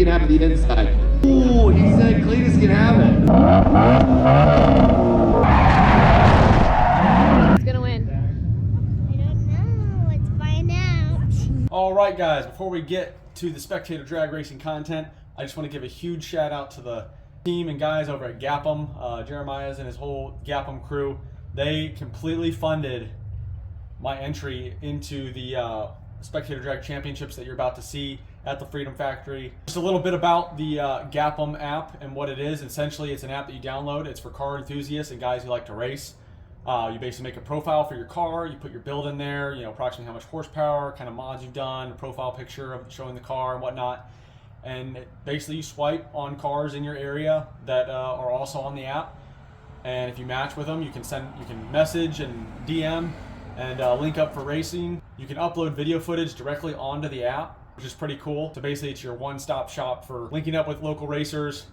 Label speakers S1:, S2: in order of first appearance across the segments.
S1: can have the inside. Ooh, he said Cleetus can have it.
S2: Who's gonna win?
S3: I don't know. Let's find out.
S4: All right, guys, before we get to the Spectator Drag Racing content, I just want to give a huge shout out to the team and guys over at Gapham, Jeremiah's and his whole Gapham crew. They completely funded my entry into the Spectator Drag Championships that you're about to see at the Freedom Factory. Just a little bit about the Gapham app and what it is. Essentially, it's an app that you download. It's for car enthusiasts and guys who like to race. You basically make a profile for your car. You put your build in there, you know, approximately how much horsepower, kind of mods you've done, a profile picture of showing the car and whatnot. And basically you swipe on cars in your area that are also on the app. And if you match with them, you can message and DM and link up for racing. You can upload video footage directly onto the app, which is pretty cool. So basically it's your one-stop shop for linking up with local racers,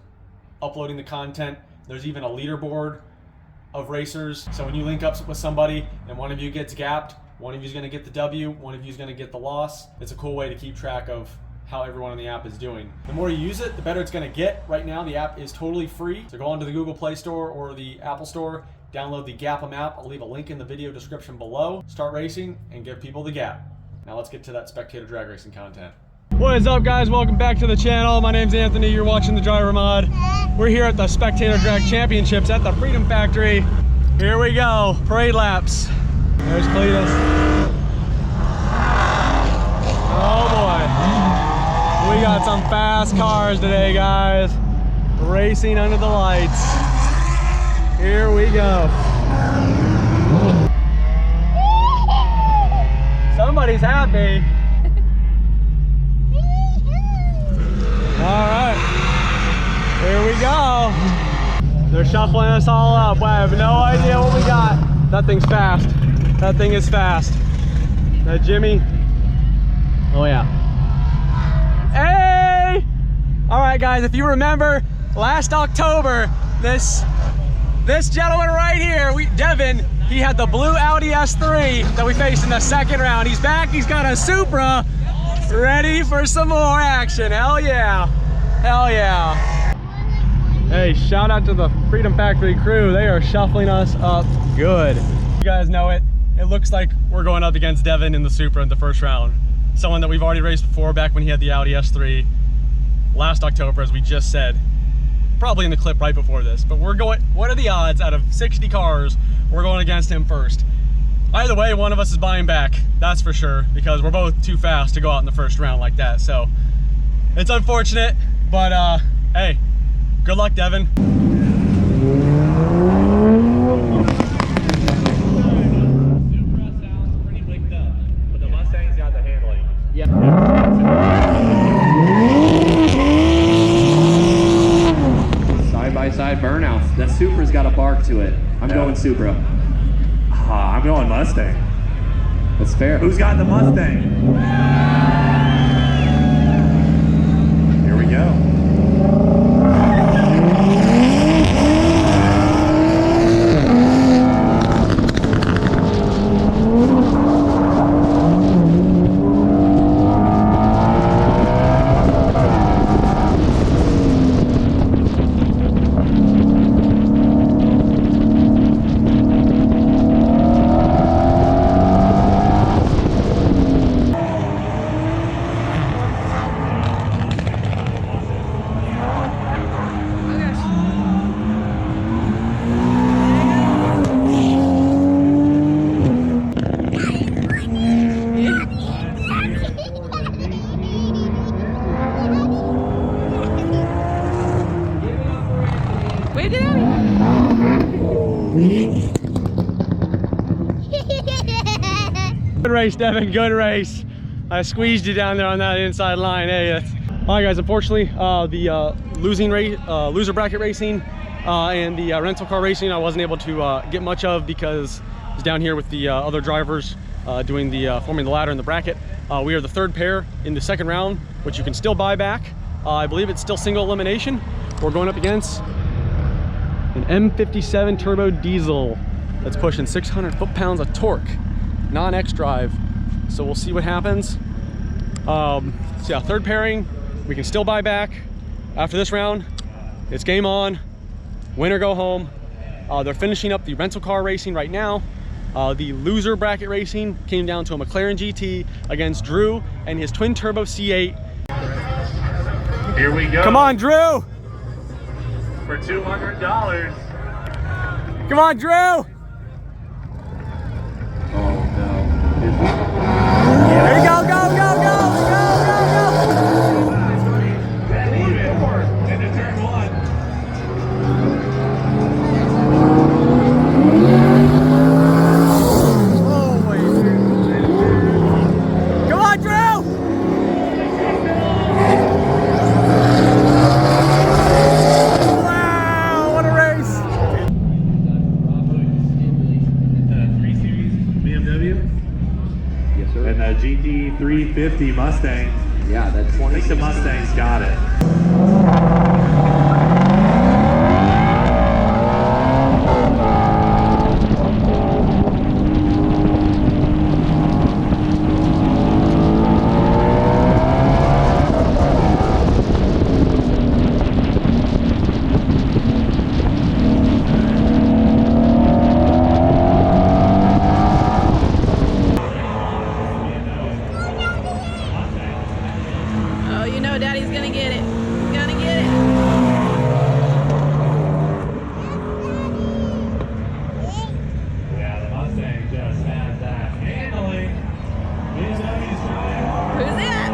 S4: uploading the content. There's even a leaderboard of racers. So when you link up with somebody and one of you gets gapped, one of you is going to get the W, one of you is going to get the loss. It's a cool way to keep track of how everyone on the app is doing. The more you use it, the better it's going to get. Right now, the app is totally free. So go onto the Google Play Store or the Apple Store, download the Gapham app. I'll leave a link in the video description below. Start racing and give people the gap. Now let's get to that Spectator Drag Racing content.
S5: What is up, guys? Welcome back to the channel. My name's Anthony. You're watching the Driver Mod. We're here at the Spectator Drag Championships at the Freedom Factory. Here we go, parade laps. There's Cleetus. Oh boy. We got some fast cars today, guys. Racing under the lights. Here we go. Somebody's happy. All right, here we go. They're shuffling us all up. I have no idea what we got. That thing's fast. That thing is fast. That Jimmy. Oh yeah. Hey! All right, guys, if you remember last October, this gentleman right here, Devin, he had the blue Audi S3 that we faced in the second round. He's back, he's got a Supra, ready for some more action. Hell yeah, hell yeah. Hey, shout out to the Freedom Factory crew. They are shuffling us up good. You guys know it. It looks like we're going up against Devin in the Supra in the first round. Someone that we've already raced before back when he had the Audi S3 last October, as we just said. Probably in the clip right before this. But we're going, what are the odds out of 60 cars, we're going against him first? Either way, one of us is buying back. That's for sure, because we're both too fast to go out in the first round like that. So it's unfortunate, but hey. Good luck, Devin.
S6: Supra sounds pretty licked up, but the Mustang's got the handling.
S2: Yeah.
S1: Side-by-side burnouts. That Supra's got a bark to it. I'm going Supra.
S6: I'm going Mustang.
S1: That's fair.
S6: Who's got the Mustang? Here we go.
S5: Good race, Devin, good race. I squeezed you down there on that inside line. Hey, all right, guys, unfortunately, the loser bracket racing and the rental car racing, I wasn't able to get much of because I was down here with the other drivers doing the forming the ladder in the bracket. We are the third pair in the second round, which you can still buy back. I believe it's still single elimination. We're going up against an M57 turbo diesel that's pushing 600 foot-pounds of torque, non-X drive. So we'll see what happens. So yeah, third pairing, We can still buy back after this round. It's game on, win or go home. They're finishing up the rental car racing right now. The loser bracket racing came down to a McLaren GT against Drew and his twin turbo C8.
S6: Here we go.
S5: Come on, Drew!
S6: For $200.
S5: Come on, Drew!
S1: Oh no.
S5: There you go, go, go, go, go,
S6: Into turn one.
S5: Come on, Drew! Wow, what a race!
S6: The 3 Series BMW.
S1: Yes, sir.
S6: And the GT350 Mustang.
S1: Yeah, that's
S6: I think the Mustang's got it.
S2: Oh, you know Daddy's gonna get it. He's gonna get it.
S6: Yeah, the Mustang just has that handling. BMW's trying.
S2: Who's that?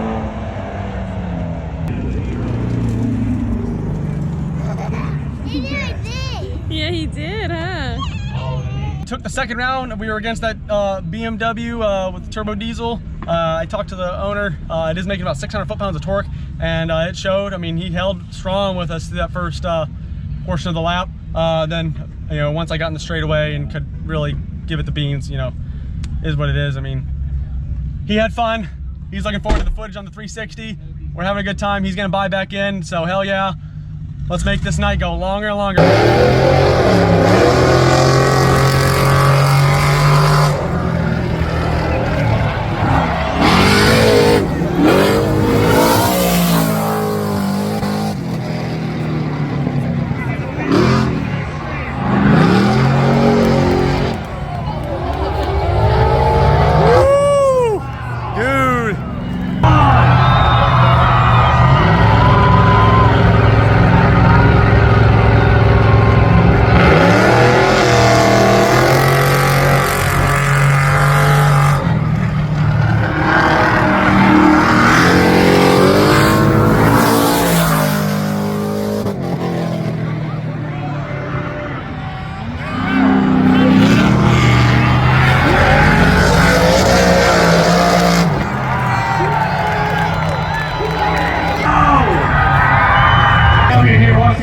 S2: Yeah, he did, huh?
S5: Took the second round. We were against that BMW with the turbo diesel. I talked to the owner. It is making about 600 foot-pounds of torque, and it showed. I mean, he held strong with us through that first portion of the lap. Then, you know, once I got in the straightaway and could really give it the beans, you know, is what it is. I mean, he had fun. He's looking forward to the footage on the 360. We're having a good time. He's gonna buy back in, so hell yeah. Let's make this night go longer and longer.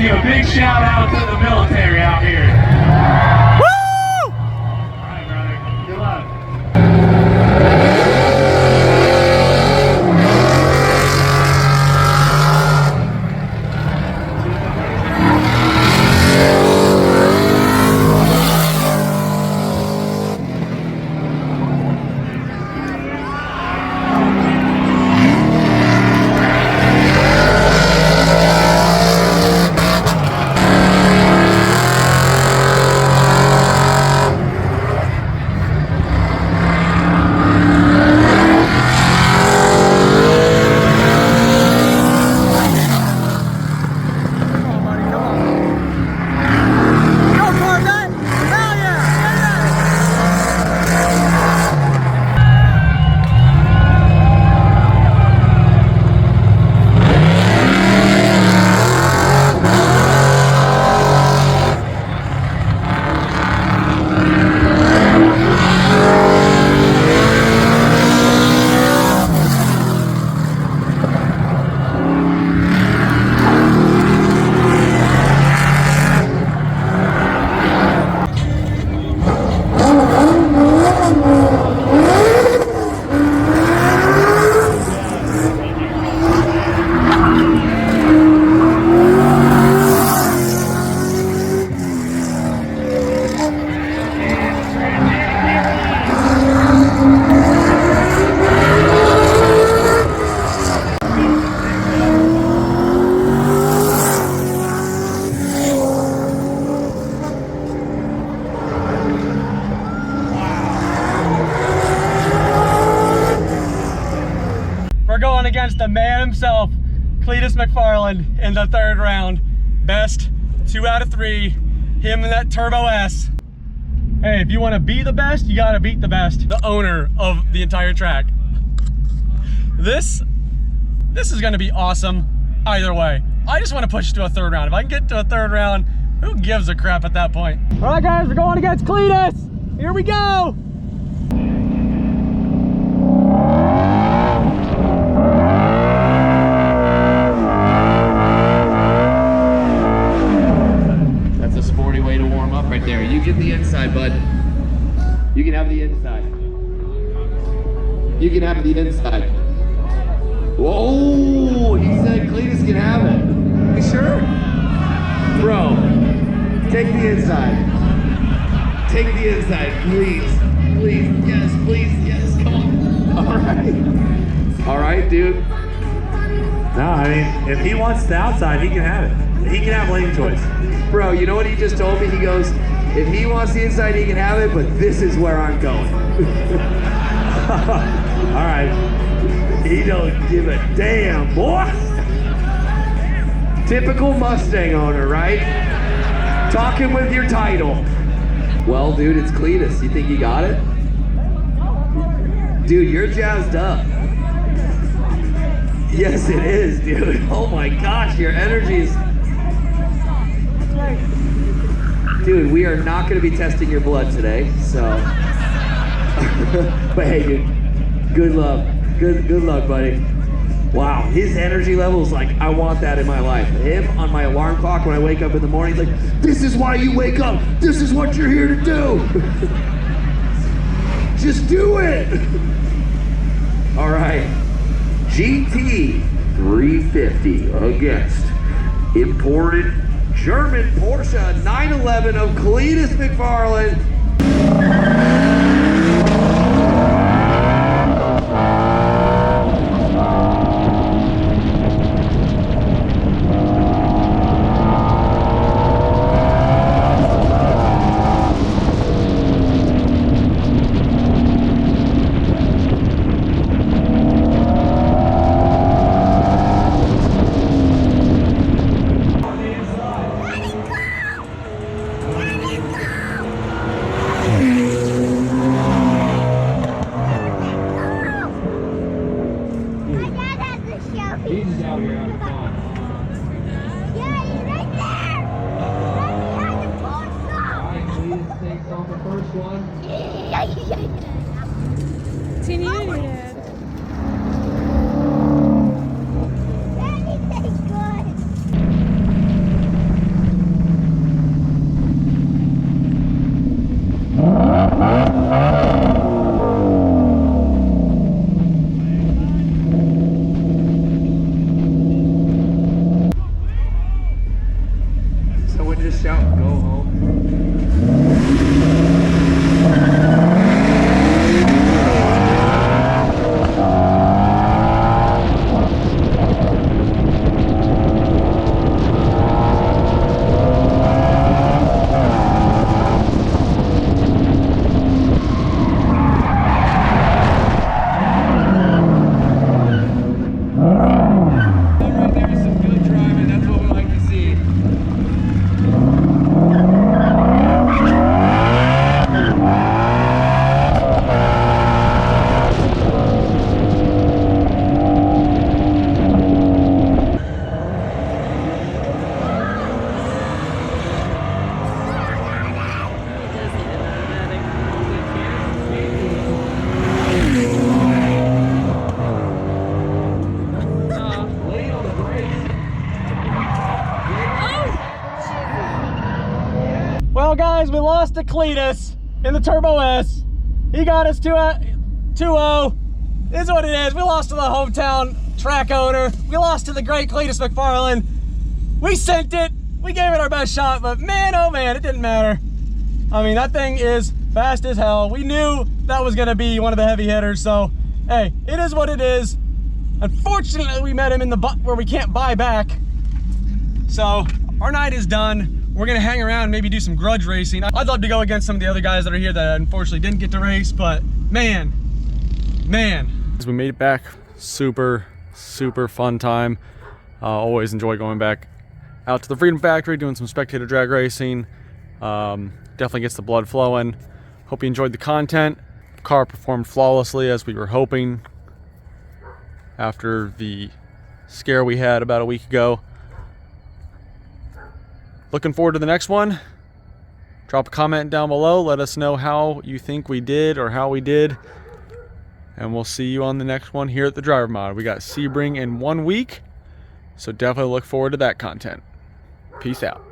S6: A big shout out to the military out here.
S5: Woo!
S6: All right, brother. Good luck.
S5: Cleetus McFarland in the 3rd round. Best 2 out of 3. Him and that Turbo S. Hey, if you want to be the best, you got to beat the best. The owner of the entire track. This is going to be awesome either way. I just want to push to a 3rd round. If I can get to a 3rd round, who gives a crap at that point? All right, guys, we're going against Cleetus. Here we go.
S1: That's a sporty way to warm up right there. You get the inside, bud. You can have the inside. You can have the inside. Whoa! He said Cleetus can have it. You sure? Bro, take the inside. Take the inside, please. Please, yes, come on. All right. All right, dude.
S6: No, I mean, if he wants the outside, he can have it. He can have lane choice.
S1: Bro, you know what he just told me? He goes, if he wants the inside, he can have it, but this is where I'm going.
S6: All right. He don't give a damn, boy.
S1: Typical Mustang owner, right? Talking with your title. Well, dude, it's Cleetus. You think you got it? Dude, you're jazzed up. Yes, it is, dude. Oh my gosh, your energy is... Dude, we are not going to be testing your blood today, so... But hey, dude, good luck. Good luck, buddy. Wow, his energy level is like, I want that in my life. Him on my alarm clock when I wake up in the morning, he's like, this is why you wake up. This is what you're here to do. Just do it. All right, GT 350 against imported German Porsche 911 of Cleetus McFarland.
S5: Well, guys, we lost to Cleetus in the Turbo S. He got us 2-0. This is what it is. We lost to the hometown track owner. We lost to the great Cleetus McFarland. We sent it. We gave it our best shot, but man, oh man, it didn't matter. I mean, that thing is fast as hell. We knew that was going to be one of the heavy hitters, so hey, it is what it is. Unfortunately, we met him in the where we can't buy back. So our night is done. We're gonna hang around and maybe do some grudge racing. I'd love to go against some of the other guys that are here that unfortunately didn't get to race, but man. We made it back. Super fun time. Always enjoy going back out to the Freedom Factory, doing some spectator drag racing. Definitely gets the blood flowing. Hope you enjoyed the content. Car performed flawlessly as we were hoping after the scare we had about a week ago. Looking forward to the next one. Drop a comment down below. Let us know how you think we did or how we did. And we'll see you on the next one here at the Driver Mod. We got Sebring in 1 week, so definitely look forward to that content. Peace out.